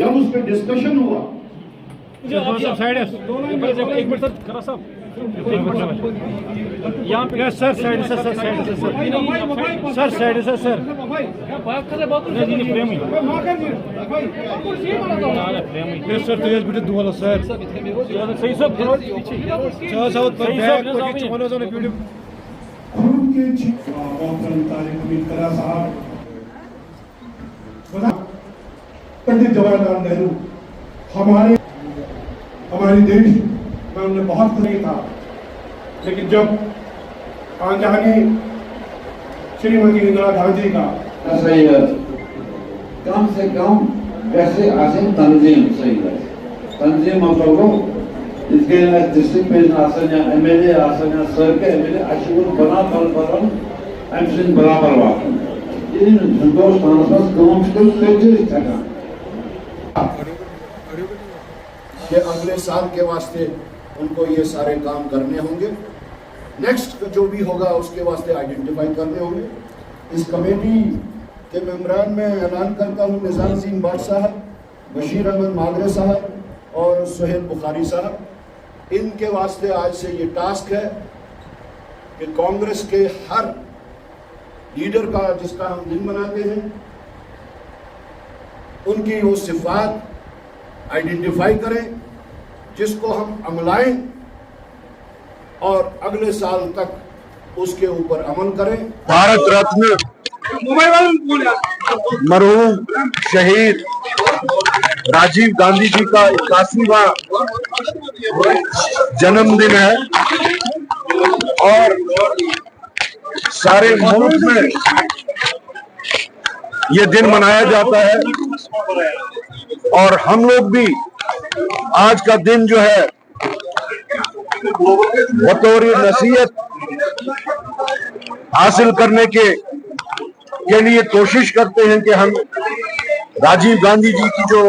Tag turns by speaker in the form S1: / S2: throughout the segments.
S1: जब उस पर डिस्कशन हुआ,
S2: साइड है, एक मिनट सर, खरा साहब, यहाँ पे सर साइड से, सर साइड से, सर साइड से, सर सर तेज बिटे दुआला सर सही सब
S1: पंडित जवाहरलाल नेहरू हमारे देश में उन्हें बहुत नहीं था, लेकिन जब आंजानी श्रीमती इंदिरा गांधी का
S3: सही है, कम से कम कैसे आसन तंजीम सही है, तंजीम मतलब इसके डिस्ट्रिक्ट में आसन या एमएलए आसन या सर के एमएलए अशुर बना बल एमसिन बराबर वाकन इन संतोष थानस कम से कम पेज था
S1: कि अगले साल के वास्ते उनको ये सारे काम करने होंगे। नेक्स्ट जो भी होगा उसके वास्ते आइडेंटिफाई करने होंगे। इस कमेटी के मेंबरान में ऐलान करता हूँ निजामुद्दीन भट्ट साहब, बशीर अहमद मागरे साहब और सुहेल बुखारी साहब। इनके वास्ते आज से ये टास्क है कि कांग्रेस के हर लीडर का जिसका हम दिन मनाते हैं उनकी वो सिफात आइडेंटिफाई करें जिसको हम अमलाएं और अगले साल तक उसके ऊपर अमल करें।
S4: भारत रत्न मरहूम शहीद राजीव गांधी जी का 81वां जन्मदिन है और सारे मुल्क में ये दिन मनाया जाता है और हम लोग भी आज का दिन जो है बतौर नसीहत हासिल करने के लिए कोशिश करते हैं कि हम राजीव गांधी जी की जो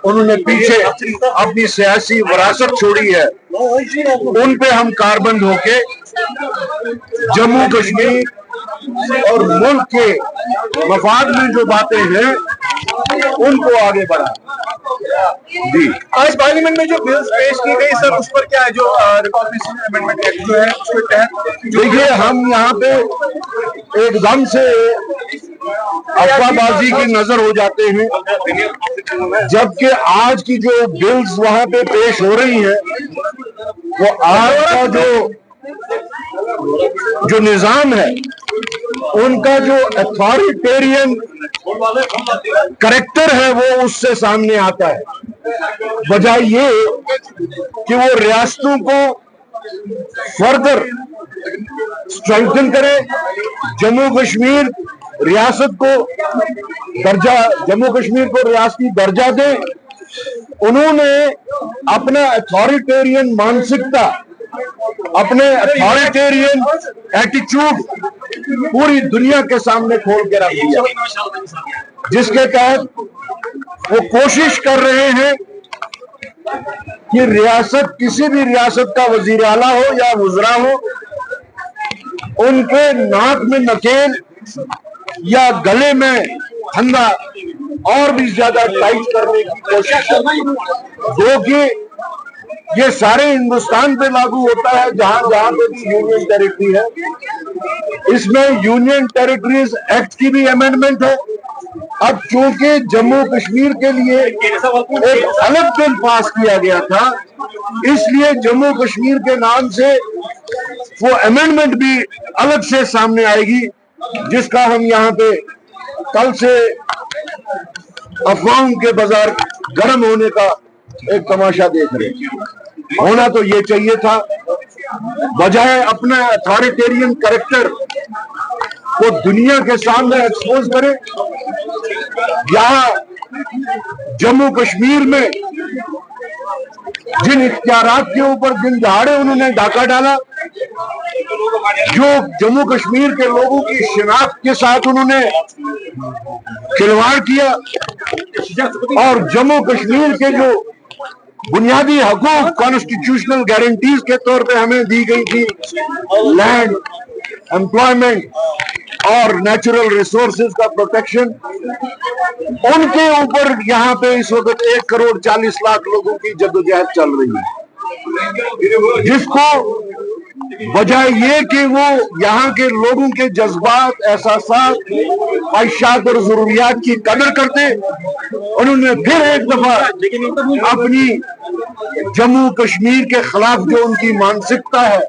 S4: उन्होंने पीछे अपनी सियासी विरासत छोड़ी है उन पे हम कारबंद होके जम्मू कश्मीर और मुल्क के मफाद में जो बातें हैं उनको आगे बढ़ा। जी,
S2: आज पार्लियामेंट में जो बिल्स पेश की गई सर उस पर क्या है, जो रिकॉग्निशन अमेंडमेंट एक्ट जो है उसके तहत
S4: देखिए हम यहाँ पे एकदम से अफवाहबाजी की नजर हो जाते हैं, जबकि आज की जो बिल्स वहां पे पेश हो रही है वो आज का जो निजाम है उनका जो अथॉरिटेरियन करेक्टर है वो उससे सामने आता है। वजह ये कि वो रियासतों को फर्दर स्ट्रेंथन करे, जम्मू कश्मीर रियासत को जम्मू कश्मीर को रियासती दर्जा दे। उन्होंने अपना अथॉरिटेरियन मानसिकता, अपने अथॉरिटेरियन एटीट्यूड पूरी दुनिया के सामने खोल के रख दिया, जिसके तहत वो कोशिश कर रहे हैं कि रियासत, किसी भी रियासत का वजीर आला हो या वज़रा हो, उनके नाक में नकेल या गले में फंदा और भी ज्यादा टाइट करने की कोशिश जो कि ये सारे हिंदुस्तान पे लागू होता है जहां जहां पे भी यूनियन टेरिटरी है। इसमें यूनियन टेरिटरीज एक्ट की भी अमेंडमेंट है। अब चूंकि जम्मू कश्मीर के लिए एक अलग बिल पास किया गया था, इसलिए जम्मू कश्मीर के नाम से वो अमेंडमेंट भी अलग से सामने आएगी, जिसका हम यहाँ पे कल से अफवाहों के बाजार गर्म होने का एक तमाशा देख रहे हैं। होना तो ये चाहिए था, बजाय अपना अथॉरिटेरियन कैरेक्टर को दुनिया के सामने एक्सपोज करे। यहाँ जम्मू कश्मीर में जिन इख्तियारात के ऊपर दिन दहाड़े उन्होंने डाका डाला, जो जम्मू कश्मीर के लोगों की शिनाख्त के साथ उन्होंने खिलवाड़ किया और जम्मू कश्मीर के जो बुनियादी हकूक कॉन्स्टिट्यूशनल गारंटीज के तौर पे हमें दी गई थी, लैंड, एम्प्लॉयमेंट और नेचुरल रिसोर्सेज का प्रोटेक्शन, उनके ऊपर यहाँ पे इस वक्त 1,40,00,000 लोगों की जद्दोजहद चल रही है, जिसको बजाय ये कि वो यहाँ के लोगों के जज्बात, एहसासात, ख्वाहिशात और जरूरियात की कदर करते, उन्होंने फिर एक दफा अपनी जम्मू कश्मीर के खिलाफ जो उनकी मानसिकता है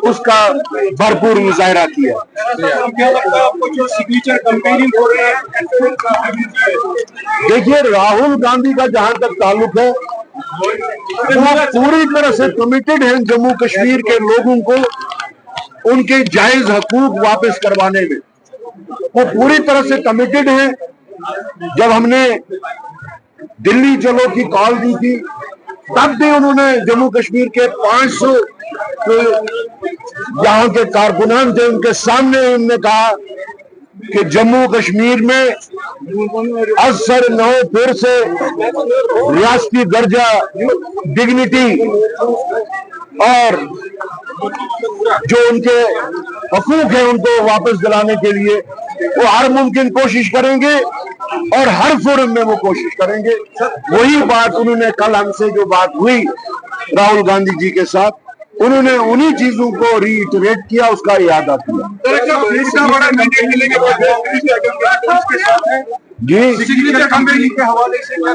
S4: उसका भरपूर मुजाहरा किया।
S2: क्या लगता है आपको जो सिग्नेचर कैंपेनिंग हो रही है?
S4: देखिए, राहुल गांधी का जहां तक ताल्लुक है, वो पूरी तरह से कमिटेड हैं जम्मू कश्मीर के लोगों को उनके जायज हकूक वापस करवाने में। वो पूरी तरह से कमिटेड हैं। जब हमने दिल्ली चलो की कॉल दी थी, तब भी उन्होंने जम्मू कश्मीर के 500 यहाँ के कारकुनान थे, उनके सामने उन्होंने कहा कि जम्मू कश्मीर में असर नौ फिर से रियासती दर्जा, डिग्निटी और जो उनके हकूक है उनको वापस दिलाने के लिए वो हर मुमकिन कोशिश करेंगे और हर फोरम में वो कोशिश करेंगे। वही बात उन्होंने कल हमसे जो बात हुई राहुल गांधी जी के साथ, उन्होंने उन्हीं चीजों को रीइटरेट किया, उसका इरादा किया। जी,
S2: सिग्नेचर कैंपेनिंग के हवाले से क्या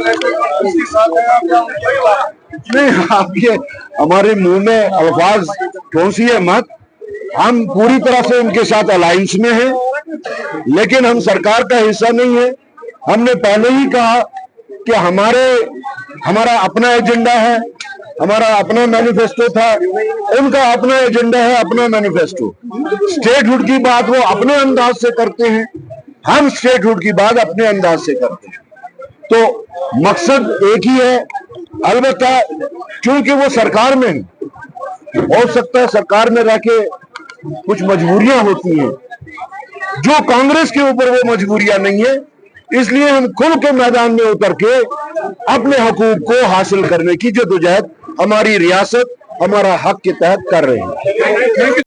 S2: उसके साथ है आप?
S4: नहीं, आप ये हमारे मुंह में अल्फाज ठोंसिए मत। हम पूरी तरह से उनके साथ अलायंस में हैं, लेकिन हम सरकार का हिस्सा नहीं है। हमने पहले ही कहा कि हमारा अपना एजेंडा है, हमारा अपना मैनिफेस्टो था, उनका अपना एजेंडा है, अपना मैनिफेस्टो। स्टेटहुड की बात वो अपने अंदाज से करते हैं, हम स्टेटहुड की बात अपने अंदाज से करते हैं। तो मकसद एक ही है। अलबत्ता चूंकि वो सरकार में है, हो सकता है सरकार में रह के कुछ मजबूरियां होती हैं, जो कांग्रेस के ऊपर वो मजबूरियां नहीं है। इसलिए हम खुल के मैदान में उतर के अपने हकूक को हासिल करने की जद्दोजहद हमारी रियासत, हमारा हक के तहत कर रहे हैं।